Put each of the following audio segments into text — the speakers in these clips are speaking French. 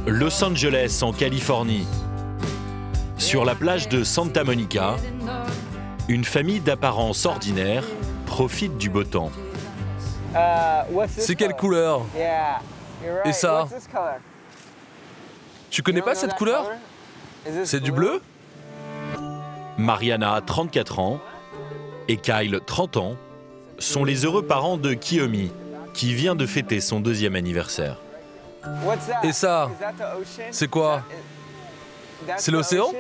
Los Angeles, en Californie. Sur la plage de Santa Monica, une famille d'apparence ordinaire profite du beau temps. C'est quelle couleur? Et ça? Tu connais pas cette couleur? C'est du bleu? Mariana, 34 ans, et Kyle, 30 ans, sont les heureux parents de Kiyomi, qui vient de fêter son 2e anniversaire. Et ça? C'est quoi? C'est l'océan?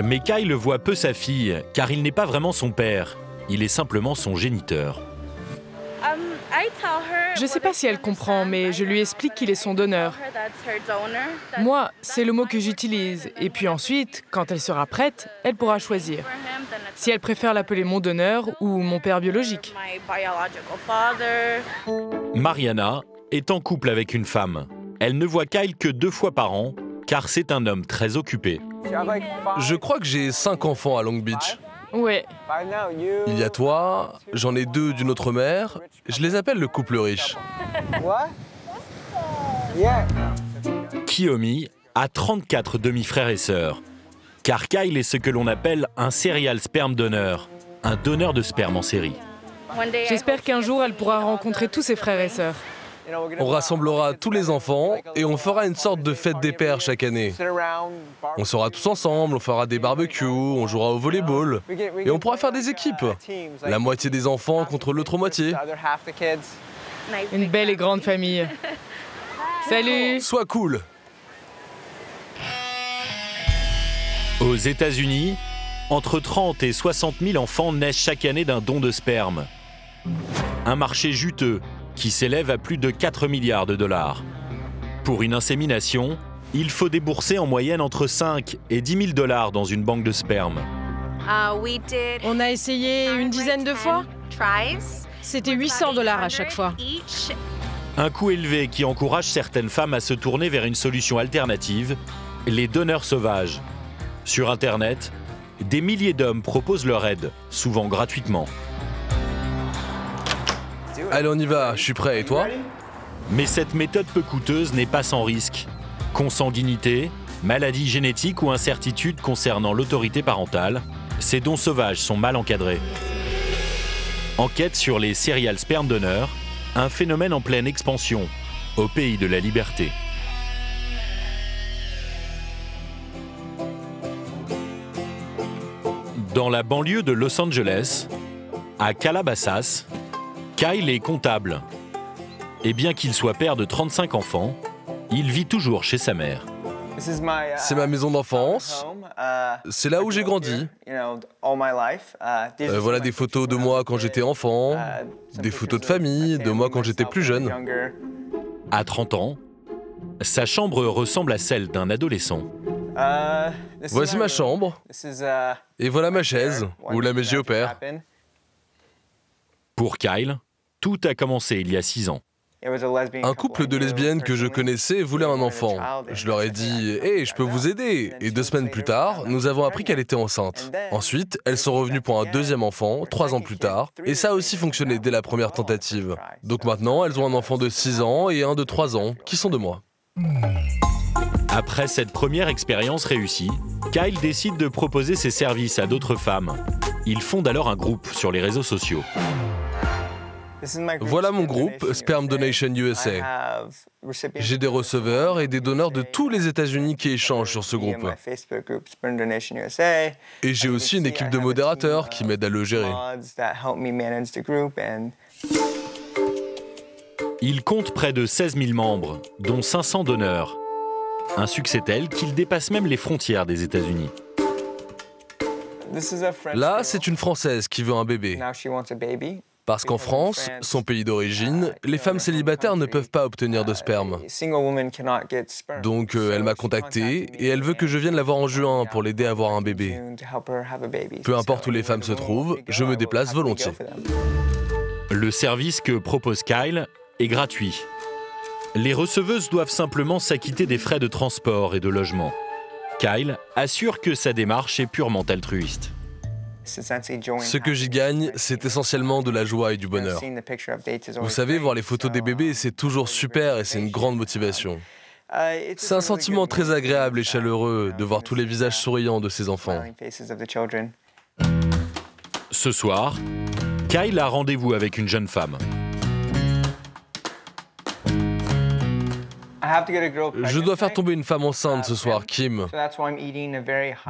Mais Kyle voit peu sa fille, car il n'est pas vraiment son père, il est simplement son géniteur. Je ne sais pas si elle comprend, mais je lui explique qu'il est son donneur. Moi, c'est le mot que j'utilise. Et puis ensuite, quand elle sera prête, elle pourra choisir. Si elle préfère l'appeler mon donneur ou mon père biologique. Mariana est en couple avec une femme. Elle ne voit Kyle que 2 fois par an, car c'est un homme très occupé. Je crois que j'ai 5 enfants à Long Beach. Ouais. Il y a toi, j'en ai 2 d'une autre mère. Je les appelle le couple riche. Kiyomi a 34 demi-frères et sœurs, car Kyle est ce que l'on appelle un serial sperm donor, un donneur de sperme en série. J'espère qu'un jour, elle pourra rencontrer tous ses frères et sœurs. On rassemblera tous les enfants et on fera une sorte de fête des pères chaque année. On sera tous ensemble, on fera des barbecues, on jouera au volleyball et on pourra faire des équipes. La moitié des enfants contre l'autre moitié. Une belle et grande famille. Salut! Sois cool! Aux États-Unis, entre 30 et 60 000 enfants naissent chaque année d'un don de sperme. Un marché juteux qui s'élève à plus de 4 milliards de dollars. Pour une insémination, il faut débourser en moyenne entre 5 et 10 000 dollars dans une banque de sperme. On a essayé une dizaine de fois. C'était 800 $ à chaque fois. Un coût élevé qui encourage certaines femmes à se tourner vers une solution alternative, les donneurs sauvages. Sur Internet, des milliers d'hommes proposent leur aide, souvent gratuitement. Allez, on y va, je suis prêt, et toi? Mais cette méthode peu coûteuse n'est pas sans risque. Consanguinité, maladie génétique ou incertitude concernant l'autorité parentale, ces dons sauvages sont mal encadrés. Enquête sur les serial sperm donors, un phénomène en pleine expansion, au pays de la liberté. Dans la banlieue de Los Angeles, à Calabasas, Kyle est comptable. Et bien qu'il soit père de 35 enfants, il vit toujours chez sa mère. C'est ma maison d'enfance. C'est là où j'ai grandi. Voilà des photos de moi quand j'étais enfant, des photos de famille, de moi quand j'étais plus jeune. À 30 ans, sa chambre ressemble à celle d'un adolescent. Voici ma chambre. Et voilà ma chaise, où la magie opère. Pour Kyle, tout a commencé il y a 6 ans. Un couple de lesbiennes que je connaissais voulait un enfant. Je leur ai dit « Hey, je peux vous aider !» Et 2 semaines plus tard, nous avons appris qu'elle était enceinte. Ensuite, elles sont revenues pour un 2e enfant, 3 ans plus tard. Et ça a aussi fonctionné dès la première tentative. Donc maintenant, elles ont un enfant de 6 ans et un de 3 ans, qui sont de moi. Après cette première expérience réussie, Kyle décide de proposer ses services à d'autres femmes. Il fonde alors un groupe sur les réseaux sociaux. Voilà mon groupe, Sperm Donation USA. J'ai des receveurs et des donneurs de tous les États-Unis qui échangent sur ce groupe. Et j'ai aussi une équipe de modérateurs qui m'aident à le gérer. Il compte près de 16 000 membres, dont 500 donneurs. Un succès tel qu'il dépasse même les frontières des États-Unis. Là, c'est une Française qui veut un bébé. Parce qu'en France, son pays d'origine, les femmes célibataires ne peuvent pas obtenir de sperme. Donc elle m'a contacté et elle veut que je vienne la voir en juin pour l'aider à avoir un bébé. Peu importe où les femmes se trouvent, je me déplace volontiers. Le service que propose Kyle est gratuit. Les receveuses doivent simplement s'acquitter des frais de transport et de logement. Kyle assure que sa démarche est purement altruiste. Ce que j'y gagne, c'est essentiellement de la joie et du bonheur. Vous savez, voir les photos des bébés, c'est toujours super et c'est une grande motivation. C'est un sentiment très agréable et chaleureux de voir tous les visages souriants de ses enfants. Ce soir, Kyle a rendez-vous avec une jeune femme. Je dois faire tomber une femme enceinte ce soir, Kim.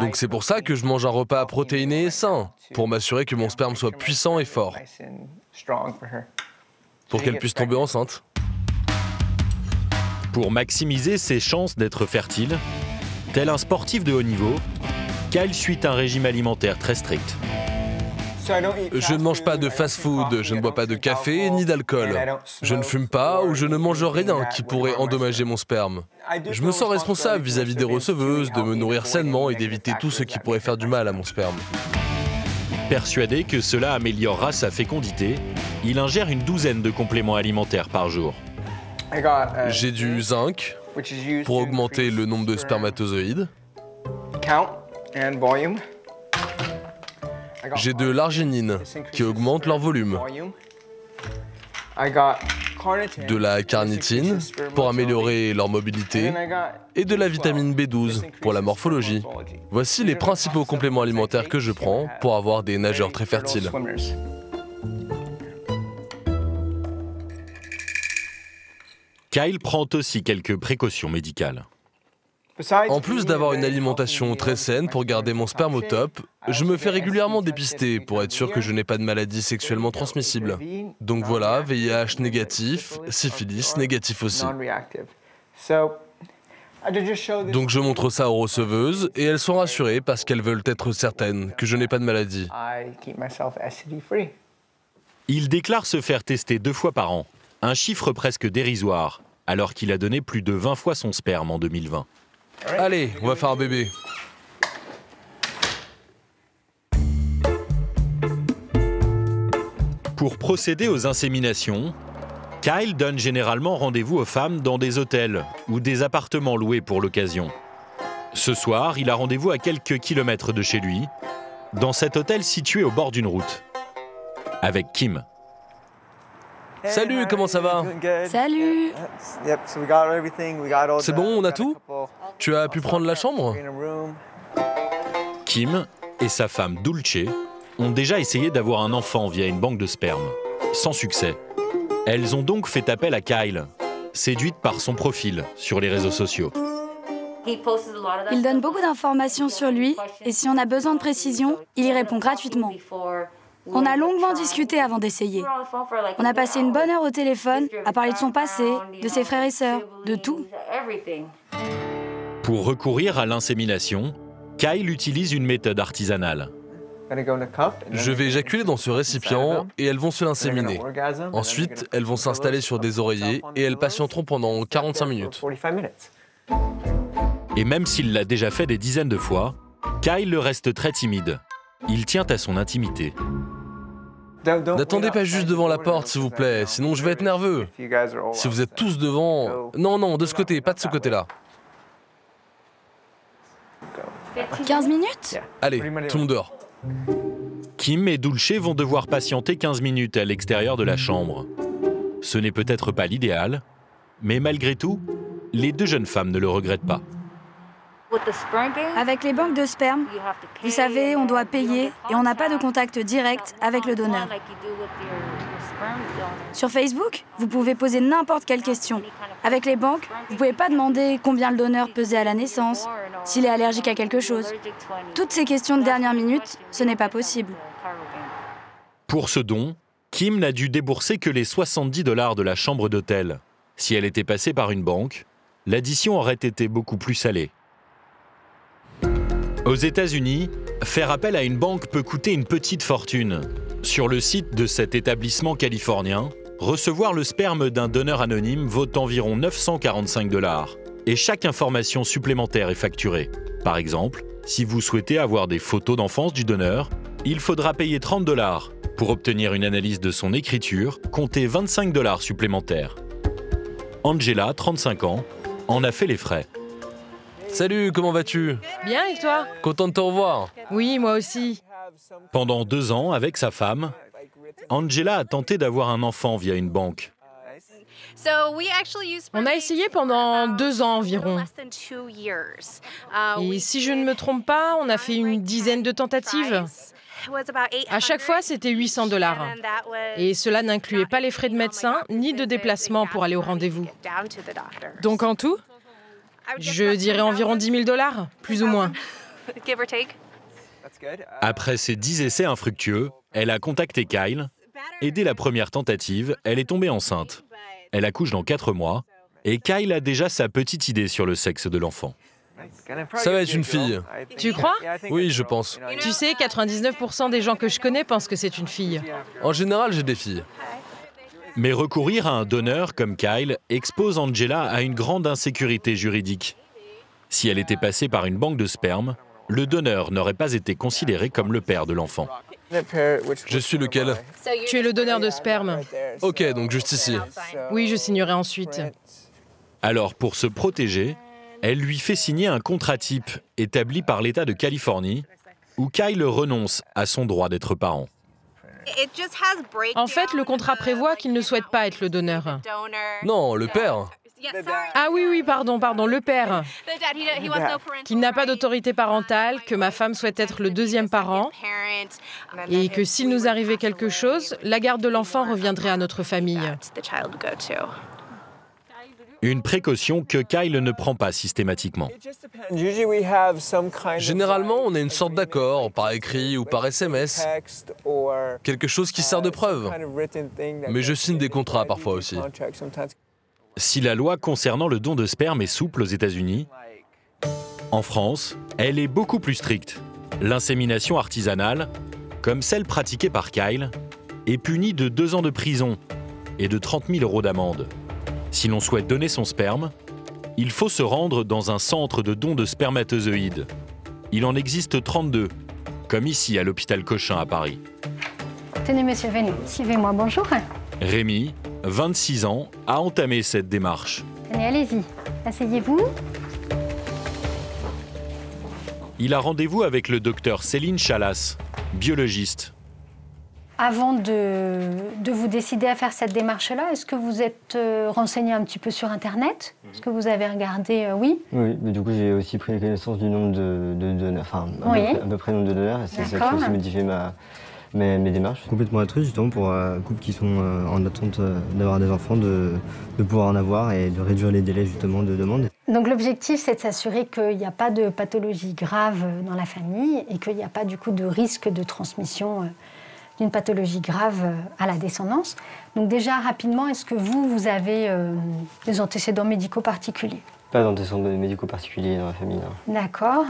Donc c'est pour ça que je mange un repas protéiné et sain, pour m'assurer que mon sperme soit puissant et fort, pour qu'elle puisse tomber enceinte. Pour maximiser ses chances d'être fertile, tel un sportif de haut niveau, Kyle suit un régime alimentaire très strict. Je ne mange pas de fast-food, je ne bois pas de café ni d'alcool. Je ne fume pas ou je ne mange rien qui pourrait endommager mon sperme. Je me sens responsable vis-à-vis des receveuses, de me nourrir sainement et d'éviter tout ce qui pourrait faire du mal à mon sperme. Persuadé que cela améliorera sa fécondité, il ingère une douzaine de compléments alimentaires par jour. J'ai du zinc pour augmenter le nombre de spermatozoïdes. J'ai de l'arginine qui augmente leur volume. De la carnitine pour améliorer leur mobilité. Et de la vitamine B12 pour la morphologie. Voici les principaux compléments alimentaires que je prends pour avoir des nageurs très fertiles. Kyle prend aussi quelques précautions médicales. En plus d'avoir une alimentation très saine pour garder mon sperme au top, je me fais régulièrement dépister pour être sûr que je n'ai pas de maladies sexuellement transmissibles. Donc voilà, VIH négatif, syphilis négatif aussi. Donc je montre ça aux receveuses et elles sont rassurées parce qu'elles veulent être certaines que je n'ai pas de maladie. Il déclare se faire tester 2 fois par an, un chiffre presque dérisoire, alors qu'il a donné plus de 20 fois son sperme en 2020. Allez, on va faire un bébé. Pour procéder aux inséminations, Kyle donne généralement rendez-vous aux femmes dans des hôtels ou des appartements loués pour l'occasion. Ce soir, il a rendez-vous à quelques kilomètres de chez lui, dans cet hôtel situé au bord d'une route, avec Kim. Salut, comment ça va? Salut. C'est bon, on a tout? Tu as pu prendre la chambre? Kim et sa femme Dulce ont déjà essayé d'avoir un enfant via une banque de sperme, sans succès. Elles ont donc fait appel à Kyle, séduites par son profil sur les réseaux sociaux. Il donne beaucoup d'informations sur lui et si on a besoin de précision, il y répond gratuitement. On a longuement discuté avant d'essayer. On a passé une bonne heure au téléphone à parler de son passé, de ses frères et sœurs, de tout. Pour recourir à l'insémination, Kyle utilise une méthode artisanale. Je vais éjaculer dans ce récipient et elles vont se l'inséminer. Ensuite, elles vont s'installer sur des oreillers et elles patienteront pendant 45 minutes. Et même s'il l'a déjà fait des dizaines de fois, Kyle reste très timide. Il tient à son intimité. N'attendez pas juste devant la porte, s'il vous plaît, sinon je vais être nerveux. Si vous êtes tous devant... Non, non, de ce côté, pas de ce côté-là. 15 minutes? Allez, tout le monde dehors. Kim et Dulce vont devoir patienter 15 minutes à l'extérieur de la chambre. Ce n'est peut-être pas l'idéal, mais malgré tout, les deux jeunes femmes ne le regrettent pas. Avec les banques de sperme, vous savez, on doit payer et on n'a pas de contact direct avec le donneur. Sur Facebook, vous pouvez poser n'importe quelle question. Avec les banques, vous ne pouvez pas demander combien le donneur pesait à la naissance, s'il est allergique à quelque chose. Toutes ces questions de dernière minute, ce n'est pas possible. Pour ce don, Kim n'a dû débourser que les $70 de la chambre d'hôtel. Si elle était passée par une banque, l'addition aurait été beaucoup plus salée. Aux États-Unis, faire appel à une banque peut coûter une petite fortune. Sur le site de cet établissement californien, recevoir le sperme d'un donneur anonyme vaut environ $945. Et chaque information supplémentaire est facturée. Par exemple, si vous souhaitez avoir des photos d'enfance du donneur, il faudra payer $30. Pour obtenir une analyse de son écriture, comptez $25 supplémentaires. Angela, 35 ans, en a fait les frais. Salut, comment vas-tu? Bien, et toi? Content de te revoir. Oui, moi aussi. Pendant 2 ans, avec sa femme, Angela a tenté d'avoir un enfant via une banque. On a essayé pendant 2 ans environ. Et si je ne me trompe pas, on a fait une dizaine de tentatives. À chaque fois, c'était 800 $. Et cela n'incluait pas les frais de médecin ni de déplacement pour aller au rendez-vous. Donc en tout? Je dirais environ 10 000 $, plus ou moins. Après ces 10 essais infructueux, elle a contacté Kyle et dès la première tentative, elle est tombée enceinte. Elle accouche dans 4 mois et Kyle a déjà sa petite idée sur le sexe de l'enfant. Ça va être une fille. Tu crois? Oui, je pense. Tu sais, 99% des gens que je connais pensent que c'est une fille. En général, j'ai des filles. Mais recourir à un donneur comme Kyle expose Angela à une grande insécurité juridique. Si elle était passée par une banque de sperme, le donneur n'aurait pas été considéré comme le père de l'enfant. Je suis lequel? Tu es le donneur de sperme. Ok, donc juste ici. Oui, je signerai ensuite. Alors, pour se protéger, elle lui fait signer un contrat type établi par l'État de Californie, où Kyle renonce à son droit d'être parent. En fait, le contrat prévoit qu'il ne souhaite pas être le donneur. Non, le père. Ah oui, pardon, le père. Qu'il n'a pas d'autorité parentale, que ma femme souhaite être le 2e parent, et que s'il nous arrivait quelque chose, la garde de l'enfant reviendrait à notre famille. Une précaution que Kyle ne prend pas systématiquement. Généralement, on a une sorte d'accord, par écrit ou par SMS. Quelque chose qui sert de preuve. Mais je signe des contrats parfois aussi. Si la loi concernant le don de sperme est souple aux États-Unis, en France, elle est beaucoup plus stricte. L'insémination artisanale, comme celle pratiquée par Kyle, est punie de 2 ans de prison et de 30 000 € d'amende. Si l'on souhaite donner son sperme, il faut se rendre dans un centre de don de spermatozoïdes. Il en existe 32, comme ici à l'hôpital Cochin à Paris. Tenez, monsieur, venez, suivez-moi, bonjour. Rémi, 26 ans, a entamé cette démarche. Tenez, allez-y, asseyez-vous. Il a rendez-vous avec le docteur Céline Chalas, biologiste. Avant de vous décider à faire cette démarche-là, est-ce que vous êtes renseigné un petit peu sur Internet? Est-ce que vous avez regardé, oui? Oui, mais du coup j'ai aussi pris connaissance du nombre de donneurs, enfin à peu près le nombre de donneurs, et c'est ça qui a aussi modifié mes démarches. Complètement altruiste justement pour couples qui sont en attente d'avoir des enfants, de pouvoir en avoir et de réduire les délais justement de demande. Donc l'objectif c'est de s'assurer qu'il n'y a pas de pathologie grave dans la famille et qu'il n'y a pas du coup de risque de transmission d'une pathologie grave à la descendance. Donc déjà, rapidement, est-ce que vous avez des antécédents médicaux particuliers? Pas d'antécédents médicaux particuliers dans la famille. D'accord.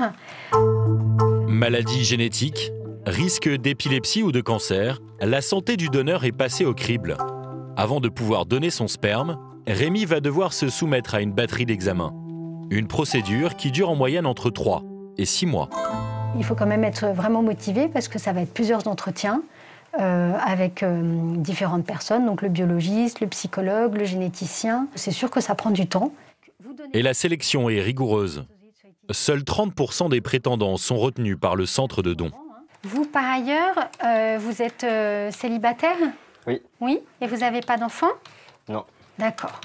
Maladie génétique, risque d'épilepsie ou de cancer, la santé du donneur est passée au crible. Avant de pouvoir donner son sperme, Rémi va devoir se soumettre à une batterie d'examens. Une procédure qui dure en moyenne entre 3 et 6 mois. Il faut quand même être vraiment motivé parce que ça va être plusieurs entretiens. Avec différentes personnes, donc le biologiste, le psychologue, le généticien. C'est sûr que ça prend du temps. Et la sélection est rigoureuse. Seuls 30% des prétendants sont retenus par le centre de don. Vous, par ailleurs, vous êtes célibataire? Oui. Oui? Et vous n'avez pas d'enfant? Non. D'accord.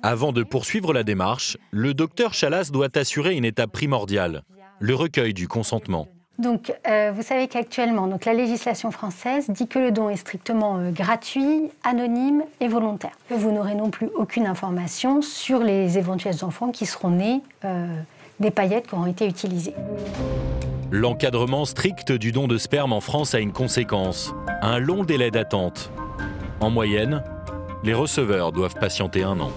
Avant de poursuivre la démarche, le docteur Chalas doit assurer une étape primordiale, le recueil du consentement. Donc, vous savez qu'actuellement, la législation française dit que le don est strictement gratuit, anonyme et volontaire. Que vous n'aurez non plus aucune information sur les éventuels enfants qui seront nés des paillettes qui auront été utilisées. L'encadrement strict du don de sperme en France a une conséquence, un long délai d'attente. En moyenne, les receveurs doivent patienter 1 an.